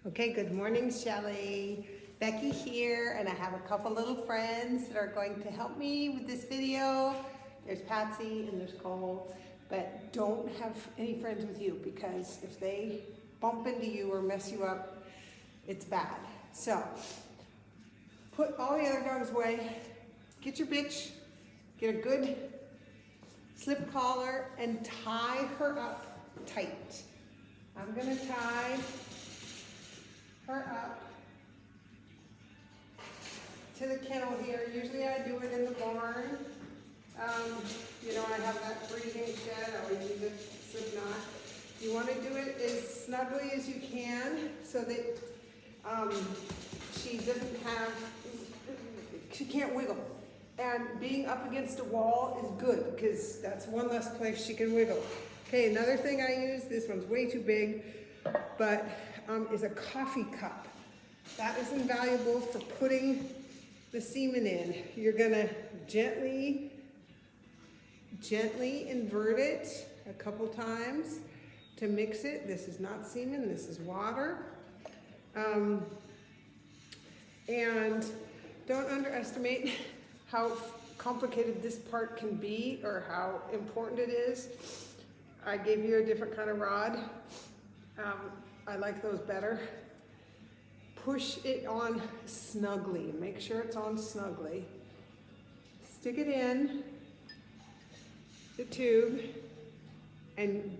Okay, good morning, Shelly. Becky here, and I have a couple little friends that are going to help me with this video. There's Patsy and there's Cole, but don't have any friends with you because if they bump into you or mess you up, it's bad. So, put all the other dogs away, get your bitch, get a good slip collar, and tie her up tight. I'm gonna tie her up to the kennel here. Usually I do it in the barn. You know, I have that breathing shed. I always use a slip knot. You want to do it as snugly as you can so that she doesn't have, she can't wiggle. And being up against a wall is good because that's one less place she can wiggle. Okay, another thing I use, this one's way too big, but is a coffee cup. That is invaluable for putting the semen in. You're gonna gently invert it a couple times to mix it. This is not semen, this is water. And don't underestimate how complicated this part can be or how important it is. I gave you a different kind of rod. I like those better. Push it on snugly. Make sure it's on snugly. Stick it in the tube and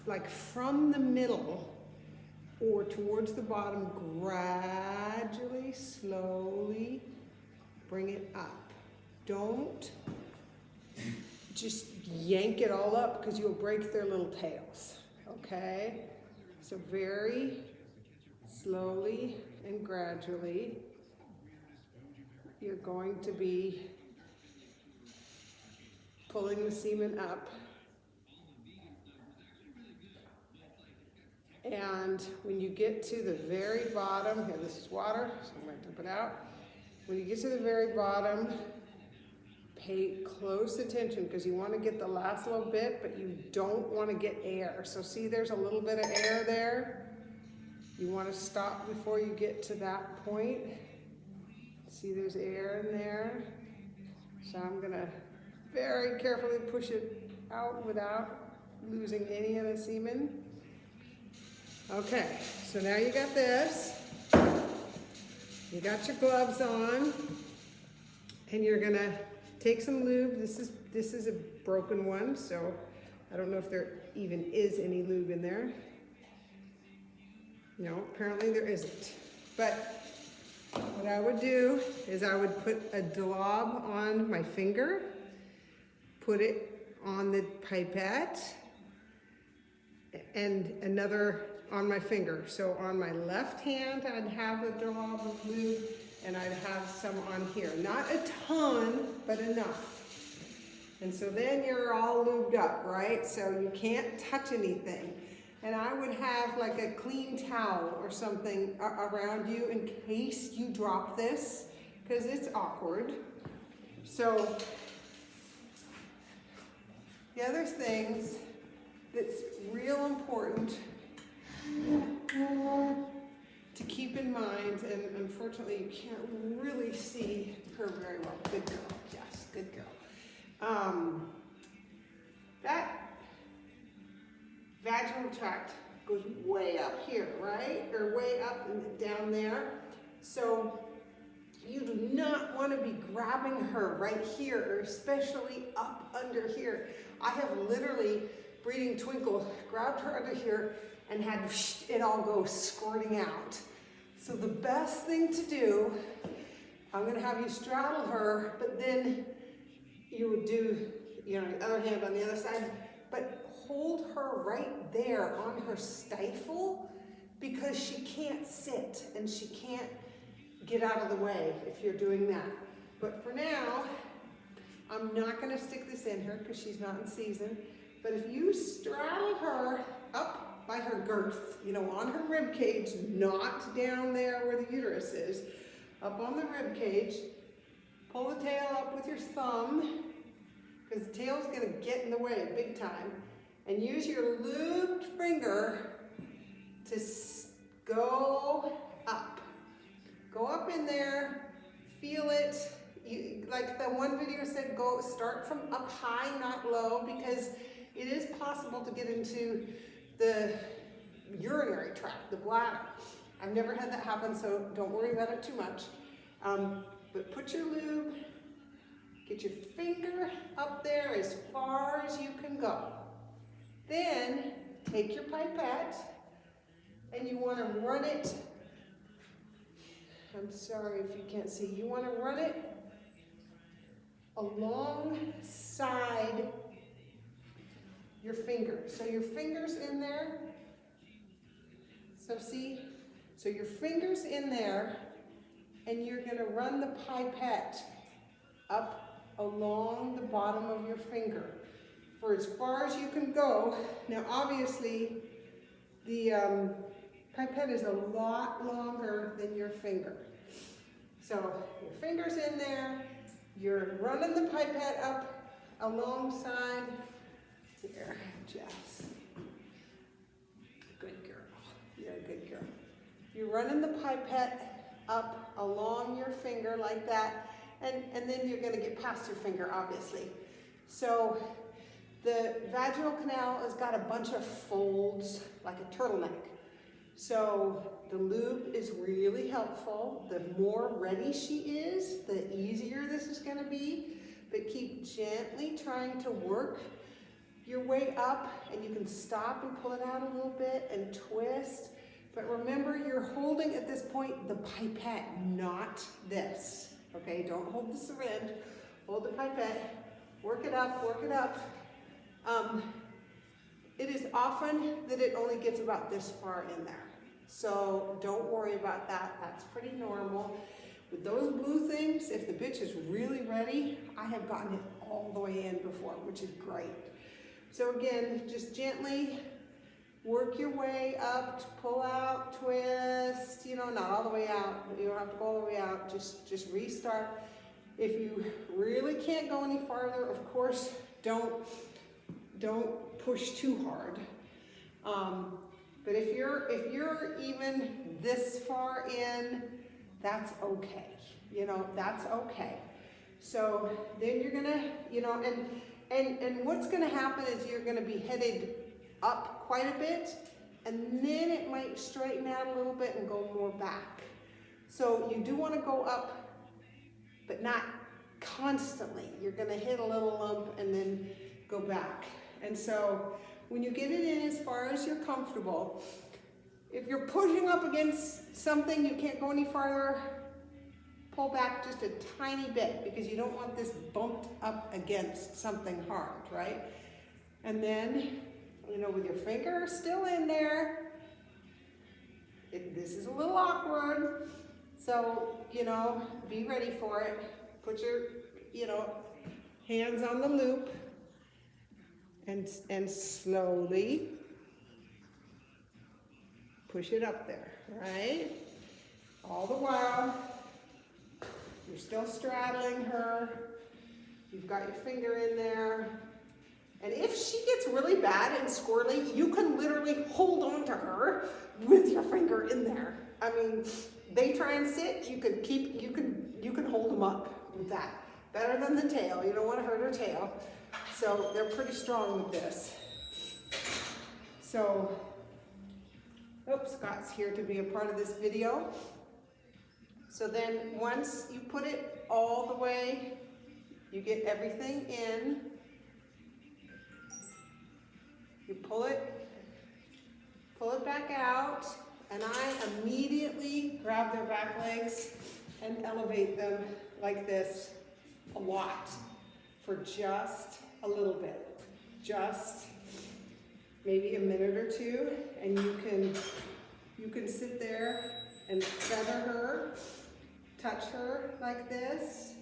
like from the middle or towards the bottom, gradually, slowly bring it up. Don't just yank it all up because you'll break their little tails, okay? So very slowly and gradually, you're going to be pulling the semen up. And when you get to the very bottom, here this is water, so I'm going to dump it out. When you get to the very bottom, pay close attention because you want to get the last little bit, but you don't want to get air. So see there's a little bit of air there. You want to stop before you get to that point. See there's air in there. So I'm going to very carefully push it out without losing any of the semen. Okay, so now you got this. You got your gloves on, and you're going to take some lube. This is a broken one, so I don't know if there even is any lube in there. No, apparently there isn't. But what I would do is I would put a glob on my finger, put it on the pipette, and another on my finger. So on my left hand, I'd have a glob of lube, and I'd have some on here. Not a ton, but enough. And so then you're all lubed up, right? So you can't touch anything. And I would have like a clean towel or something around you in case you drop this, because it's awkward. So the other things that's real important to keep in mind, and unfortunately you can't really see her very well. Good girl, yes, good girl. That vaginal tract goes way up here, right? Or way up and down there. So you do not want to be grabbing her right here, or especially up under here. I have literally, Breeding Twinkle, grabbed her under here and had it all go squirting out. So the best thing to do, I'm going to have you straddle her, but then you would do, you know, the other hand on the other side, but hold her right there on her stifle because she can't sit and she can't get out of the way if you're doing that. But for now, I'm not going to stick this in her because she's not in season. But if you straddle her up by her girth, you know, on her rib cage, not down there where the uterus is, up on the rib cage, pull the tail up with your thumb because the tail's going to get in the way big time, and use your lubed finger to go up. Go up in there, feel it. Like the one video said, go start from up high, not low, because it is possible to get into the urinary tract, the bladder. I've never had that happen, so don't worry about it too much. But put your lube, get your finger up there as far as you can go. Then take your pipette and you want to run it. I'm sorry if you can't see. You want to run it alongside your finger. So your finger's in there. So see? So your finger's in there, and you're going to run the pipette up along the bottom of your finger for as far as you can go. Now obviously the pipette is a lot longer than your finger. So your finger's in there, you're running the pipette up alongside, here, Jess. Good girl, you're a good girl. You're running the pipette up along your finger like that, and then you're gonna get past your finger, obviously. So the vaginal canal has got a bunch of folds, like a turtleneck. So the lube is really helpful. The more ready she is, the easier this is gonna be. But keep gently trying to work your way up, and you can stop and pull it out a little bit and twist. But remember, you're holding at this point the pipette, not this. Okay, don't hold the syringe, hold the pipette, work it up, work it up. It is often that it only gets about this far in there. So don't worry about that, that's pretty normal. With those blue things, if the bitch is really ready, I have gotten it all the way in before, which is great. So again, just gently work your way up, pull out, twist, you know, not all the way out. You don't have to go all the way out, just restart. If you really can't go any farther, of course, don't push too hard. But if you're even this far in, that's okay. You know, that's okay. So then you're gonna, you know, and what's gonna happen is you're gonna be headed up quite a bit, and then it might straighten out a little bit and go more back. So you do want to go up, but not constantly. You're going to hit a little lump and then go back. And so when you get it in as far as you're comfortable, if you're pushing up against something, you can't go any farther, pull back just a tiny bit, because you don't want this bumped up against something hard, right? And then, you know, with your finger still in there, this is a little awkward, so, you know, be ready for it. Put your, you know, hands on the loop, and slowly push it up there, right? All the while, you're still straddling her, you've got your finger in there. And if she gets really bad and squirrely, you can literally hold on to her with your finger in there. I mean, they try and sit, you can hold them up with that. Better than the tail, you don't want to hurt her tail. So they're pretty strong with this. So, oops, Scott's here to be a part of this video. So then once you put it all the way, you get everything in, you pull it back out, and I immediately grab their back legs and elevate them like this a lot for just a little bit, just maybe a minute or two, and you can sit there and feather her, touch her like this,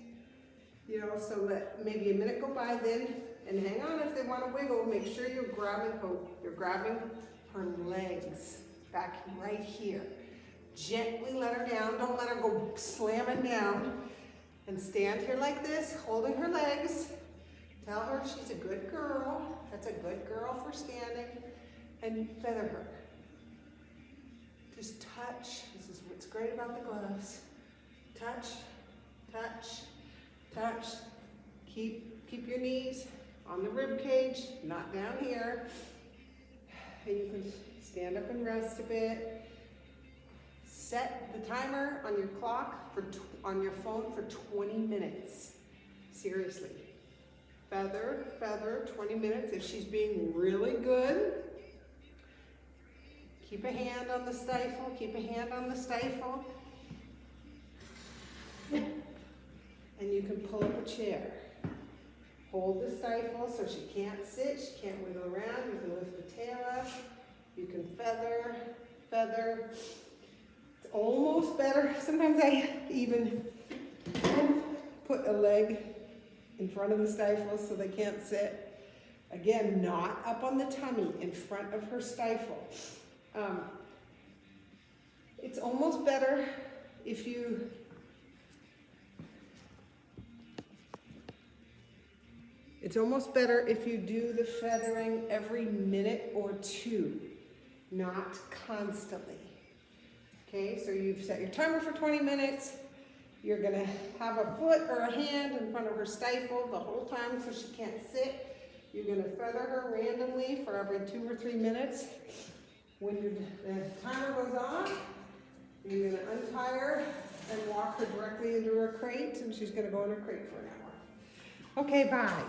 you know, so let maybe a minute go by then. And hang on, if they want to wiggle, make sure you're grabbing her legs back right here. Gently let her down. Don't let her go slamming down. And stand here like this, holding her legs. Tell her she's a good girl. That's a good girl for standing. And feather her. Just touch. This is what's great about the gloves. Touch, touch, touch. Keep your knees on the rib cage, not down here. And you can stand up and rest a bit. Set the timer on your clock on your phone for 20 minutes. Seriously. Feather, feather, 20 minutes. If she's being really good, keep a hand on the stifle, keep a hand on the stifle. And you can pull up a chair. Hold the stifle so she can't sit, she can't wiggle around. You can lift the tail up. You can feather, feather. It's almost better. Sometimes I even put a leg in front of the stifle so they can't sit. Again, not up on the tummy, in front of her stifle. It's almost better if you do the feathering every minute or two, not constantly. Okay, so you've set your timer for 20 minutes. You're gonna have a foot or a hand in front of her stifle the whole time so she can't sit. You're gonna feather her randomly for every 2 or 3 minutes. When the timer goes off, you're gonna untie her and walk her directly into her crate, and she's gonna go in her crate for an hour. Okay, bye.